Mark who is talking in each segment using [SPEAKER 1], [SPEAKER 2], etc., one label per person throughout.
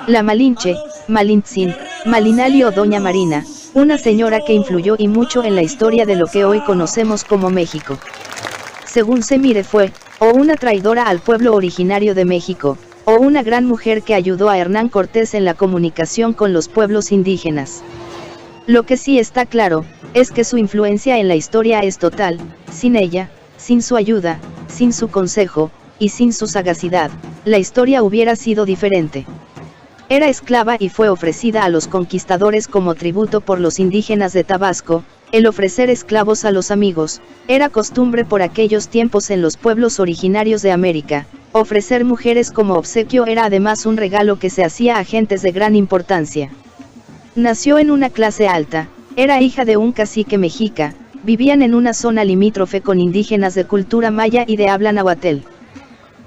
[SPEAKER 1] La Malinche, Malintzin, Malinali o Doña Marina, una señora que influyó y mucho en la historia de lo que hoy conocemos como México. Según se mire fue, o una traidora al pueblo originario de México, o una gran mujer que ayudó a Hernán Cortés en la comunicación con los pueblos indígenas. Lo que sí está claro, es que su influencia en la historia es total. Sin ella, sin su ayuda, sin su consejo, y sin su sagacidad, la historia hubiera sido diferente. Era esclava y fue ofrecida a los conquistadores como tributo por los indígenas de Tabasco. El ofrecer esclavos a los amigos, era costumbre por aquellos tiempos en los pueblos originarios de América. Ofrecer mujeres como obsequio era además un regalo que se hacía a gentes de gran importancia. Nació en una clase alta, era hija de un cacique mexica, vivían en una zona limítrofe con indígenas de cultura maya y de habla náhuatl.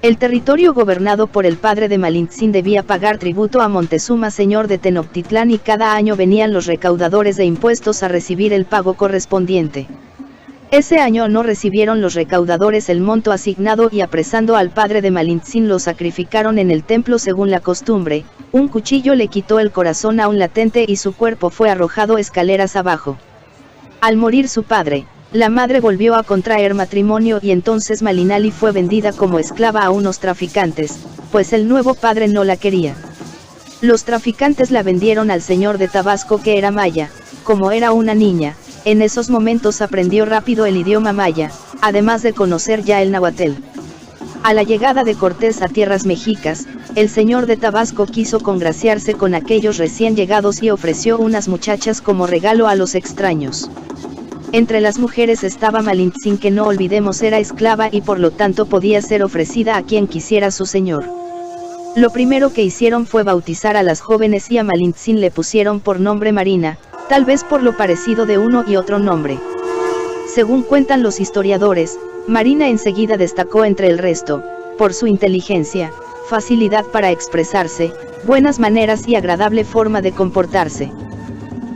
[SPEAKER 1] El territorio gobernado por el padre de Malintzin debía pagar tributo a Montezuma, señor de Tenochtitlán, y cada año venían los recaudadores de impuestos a recibir el pago correspondiente. Ese año no recibieron los recaudadores el monto asignado y apresando al padre de Malintzin lo sacrificaron en el templo según la costumbre. Un cuchillo le quitó el corazón a un latente y su cuerpo fue arrojado escaleras abajo. Al morir su padre, la madre volvió a contraer matrimonio y entonces Malinali fue vendida como esclava a unos traficantes, pues el nuevo padre no la quería. Los traficantes la vendieron al señor de Tabasco, que era maya. Como era una niña, en esos momentos aprendió rápido el idioma maya, además de conocer ya el náhuatl. A la llegada de Cortés a tierras mexicas, el señor de Tabasco quiso congraciarse con aquellos recién llegados y ofreció unas muchachas como regalo a los extraños. Entre las mujeres estaba Malintzin, que no olvidemos era esclava y por lo tanto podía ser ofrecida a quien quisiera su señor. Lo primero que hicieron fue bautizar a las jóvenes y a Malintzin le pusieron por nombre Marina, tal vez por lo parecido de uno y otro nombre. Según cuentan los historiadores, Marina enseguida destacó entre el resto, por su inteligencia, facilidad para expresarse, buenas maneras y agradable forma de comportarse.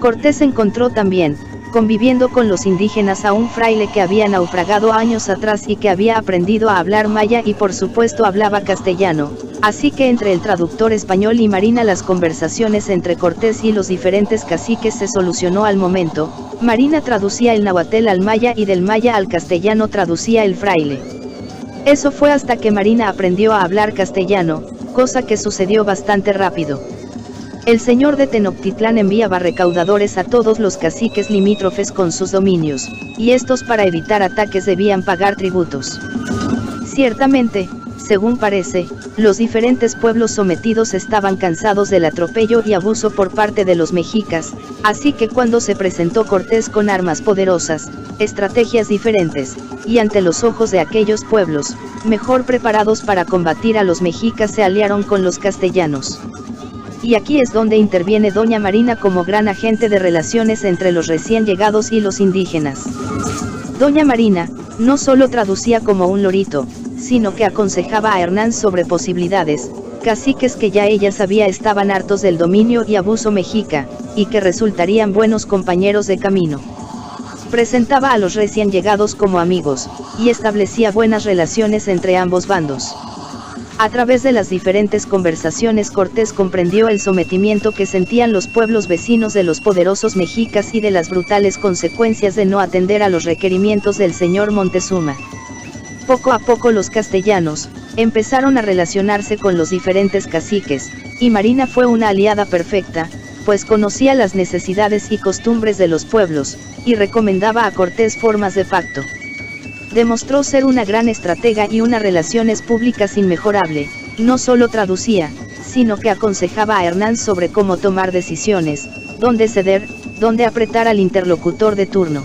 [SPEAKER 1] Cortés encontró también, conviviendo con los indígenas, a un fraile que había naufragado años atrás y que había aprendido a hablar maya y por supuesto hablaba castellano, así que entre el traductor español y Marina las conversaciones entre Cortés y los diferentes caciques se solucionó al momento. Marina traducía el náhuatl al maya y del maya al castellano traducía el fraile. Eso fue hasta que Marina aprendió a hablar castellano, cosa que sucedió bastante rápido. El señor de Tenochtitlán enviaba recaudadores a todos los caciques limítrofes con sus dominios, y estos para evitar ataques debían pagar tributos. Ciertamente, según parece, los diferentes pueblos sometidos estaban cansados del atropello y abuso por parte de los mexicas, así que cuando se presentó Cortés con armas poderosas, estrategias diferentes, y ante los ojos de aquellos pueblos, mejor preparados para combatir a los mexicas, se aliaron con los castellanos. Y aquí es donde interviene Doña Marina como gran agente de relaciones entre los recién llegados y los indígenas. Doña Marina, no solo traducía como un lorito, sino que aconsejaba a Hernán sobre posibilidades, caciques que ya ella sabía estaban hartos del dominio y abuso mexica, y que resultarían buenos compañeros de camino. Presentaba a los recién llegados como amigos, y establecía buenas relaciones entre ambos bandos. A través de las diferentes conversaciones Cortés comprendió el sometimiento que sentían los pueblos vecinos de los poderosos mexicas y de las brutales consecuencias de no atender a los requerimientos del señor Montezuma. Poco a poco los castellanos empezaron a relacionarse con los diferentes caciques, y Marina fue una aliada perfecta, pues conocía las necesidades y costumbres de los pueblos, y recomendaba a Cortés formas de pacto. Demostró ser una gran estratega y unas relaciones públicas inmejorable. No solo traducía, sino que aconsejaba a Hernán sobre cómo tomar decisiones, dónde ceder, dónde apretar al interlocutor de turno.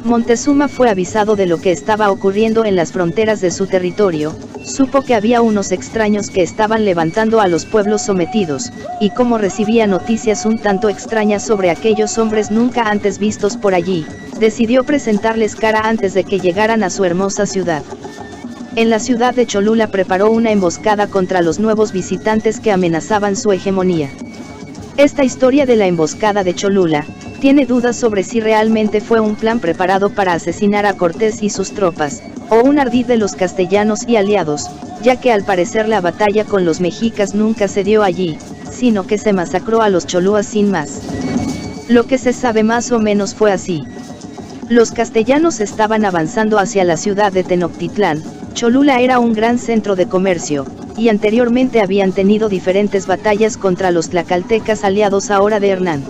[SPEAKER 1] Montezuma fue avisado de lo que estaba ocurriendo en las fronteras de su territorio, supo que había unos extraños que estaban levantando a los pueblos sometidos, y como recibía noticias un tanto extrañas sobre aquellos hombres nunca antes vistos por allí, decidió presentarles cara antes de que llegaran a su hermosa ciudad. En la ciudad de Cholula preparó una emboscada contra los nuevos visitantes que amenazaban su hegemonía. Esta historia de la emboscada de Cholula tiene dudas sobre si realmente fue un plan preparado para asesinar a Cortés y sus tropas, o un ardid de los castellanos y aliados, ya que al parecer la batalla con los mexicas nunca se dio allí, sino que se masacró a los cholúas sin más. Lo que se sabe más o menos fue así. Los castellanos estaban avanzando hacia la ciudad de Tenochtitlán. Cholula era un gran centro de comercio, y anteriormente habían tenido diferentes batallas contra los tlacaltecas aliados ahora de Hernán.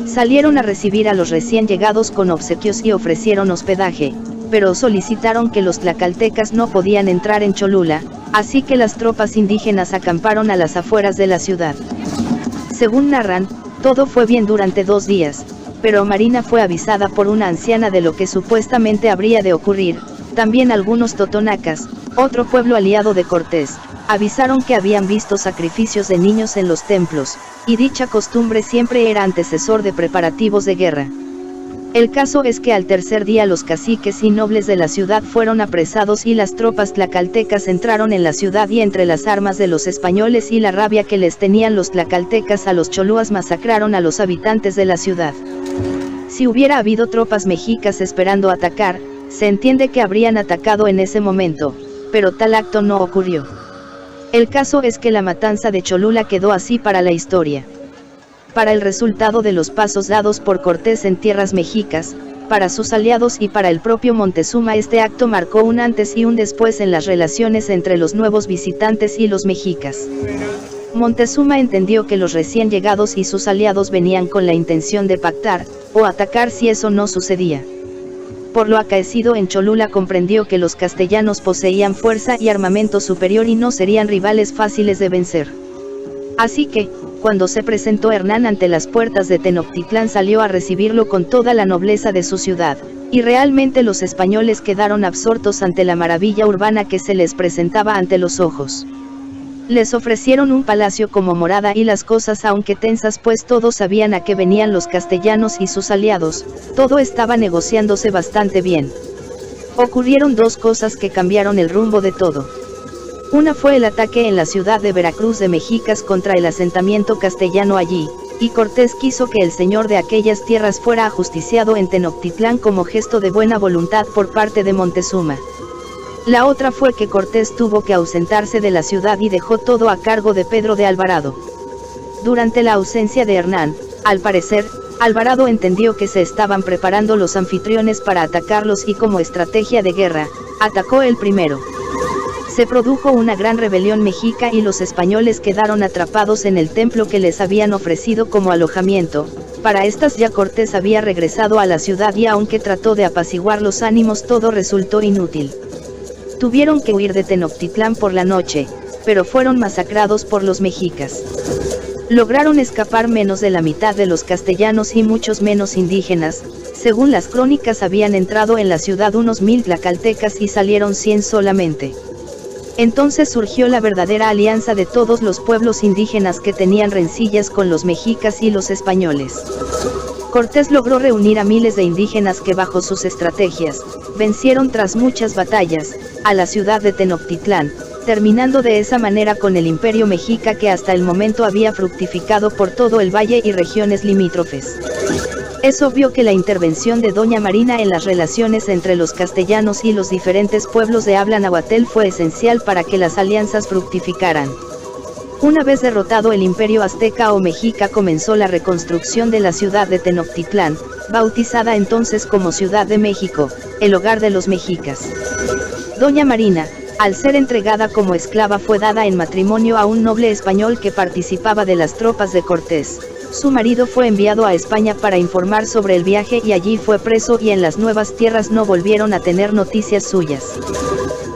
[SPEAKER 1] Salieron a recibir a los recién llegados con obsequios y ofrecieron hospedaje, pero solicitaron que los tlacaltecas no podían entrar en Cholula, así que las tropas indígenas acamparon a las afueras de la ciudad. Según narran, todo fue bien durante 2 días, pero Marina fue avisada por una anciana de lo que supuestamente habría de ocurrir. También algunos totonacas, otro pueblo aliado de Cortés, avisaron que habían visto sacrificios de niños en los templos, y dicha costumbre siempre era antecesor de preparativos de guerra. El caso es que al tercer día los caciques y nobles de la ciudad fueron apresados y las tropas tlacaltecas entraron en la ciudad, y entre las armas de los españoles y la rabia que les tenían los tlacaltecas a los cholúas masacraron a los habitantes de la ciudad. Si hubiera habido tropas mexicas esperando atacar, se entiende que habrían atacado en ese momento, pero tal acto no ocurrió. El caso es que la matanza de Cholula quedó así para la historia. Para el resultado de los pasos dados por Cortés en tierras mexicas, para sus aliados y para el propio Montezuma, este acto marcó un antes y un después en las relaciones entre los nuevos visitantes y los mexicas. Montezuma entendió que los recién llegados y sus aliados venían con la intención de pactar, o atacar si eso no sucedía. Por lo acaecido en Cholula comprendió que los castellanos poseían fuerza y armamento superior y no serían rivales fáciles de vencer. Así que, cuando se presentó Hernán ante las puertas de Tenochtitlán, salió a recibirlo con toda la nobleza de su ciudad, y realmente los españoles quedaron absortos ante la maravilla urbana que se les presentaba ante los ojos. Les ofrecieron un palacio como morada y las cosas, aunque tensas pues todos sabían a qué venían los castellanos y sus aliados, todo estaba negociándose bastante bien. Ocurrieron 2 cosas que cambiaron el rumbo de todo. Una fue el ataque en la ciudad de Veracruz de mexicas contra el asentamiento castellano allí, y Cortés quiso que el señor de aquellas tierras fuera ajusticiado en Tenochtitlán como gesto de buena voluntad por parte de Montezuma. La otra fue que Cortés tuvo que ausentarse de la ciudad y dejó todo a cargo de Pedro de Alvarado. Durante la ausencia de Hernán, al parecer, Alvarado entendió que se estaban preparando los anfitriones para atacarlos y como estrategia de guerra, atacó él primero. Se produjo una gran rebelión mexica y los españoles quedaron atrapados en el templo que les habían ofrecido como alojamiento. Para estas ya Cortés había regresado a la ciudad y aunque trató de apaciguar los ánimos, todo resultó inútil. Tuvieron que huir de Tenochtitlán por la noche, pero fueron masacrados por los mexicas. Lograron escapar menos de la mitad de los castellanos y muchos menos indígenas. Según las crónicas, habían entrado en la ciudad unos 1000 tlacaltecas y salieron 100 solamente. Entonces surgió la verdadera alianza de todos los pueblos indígenas que tenían rencillas con los mexicas y los españoles. Cortés logró reunir a miles de indígenas que bajo sus estrategias, vencieron tras muchas batallas, a la ciudad de Tenochtitlán, terminando de esa manera con el imperio mexica que hasta el momento había fructificado por todo el valle y regiones limítrofes. Es obvio que la intervención de Doña Marina en las relaciones entre los castellanos y los diferentes pueblos de habla náhuatl fue esencial para que las alianzas fructificaran. Una vez derrotado el imperio azteca o mexica, comenzó la reconstrucción de la ciudad de Tenochtitlán, bautizada entonces como Ciudad de México, el hogar de los mexicas. Doña Marina, al ser entregada como esclava, fue dada en matrimonio a un noble español que participaba de las tropas de Cortés. Su marido fue enviado a España para informar sobre el viaje y allí fue preso, y en las nuevas tierras no volvieron a tener noticias suyas.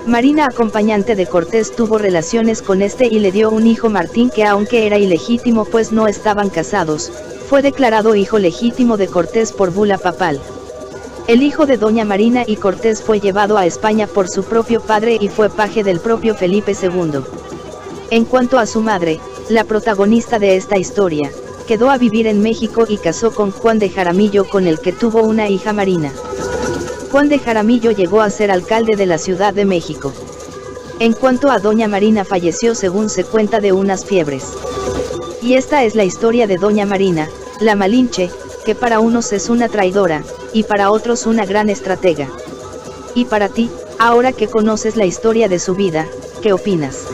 [SPEAKER 1] Marina, acompañante de Cortés, tuvo relaciones con este y le dio un hijo, Martín, que aunque era ilegítimo pues no estaban casados, fue declarado hijo legítimo de Cortés por bula papal. El hijo de Doña Marina y Cortés fue llevado a España por su propio padre y fue paje del propio Felipe II. En cuanto a su madre, la protagonista de esta historia, quedó a vivir en México y casó con Juan de Jaramillo, con el que tuvo una hija, Marina. Juan de Jaramillo llegó a ser alcalde de la Ciudad de México. En cuanto a Doña Marina, falleció según se cuenta de unas fiebres. Y esta es la historia de Doña Marina, la Malinche, que para unos es una traidora, y para otros una gran estratega. Y para ti, ahora que conoces la historia de su vida, ¿qué opinas?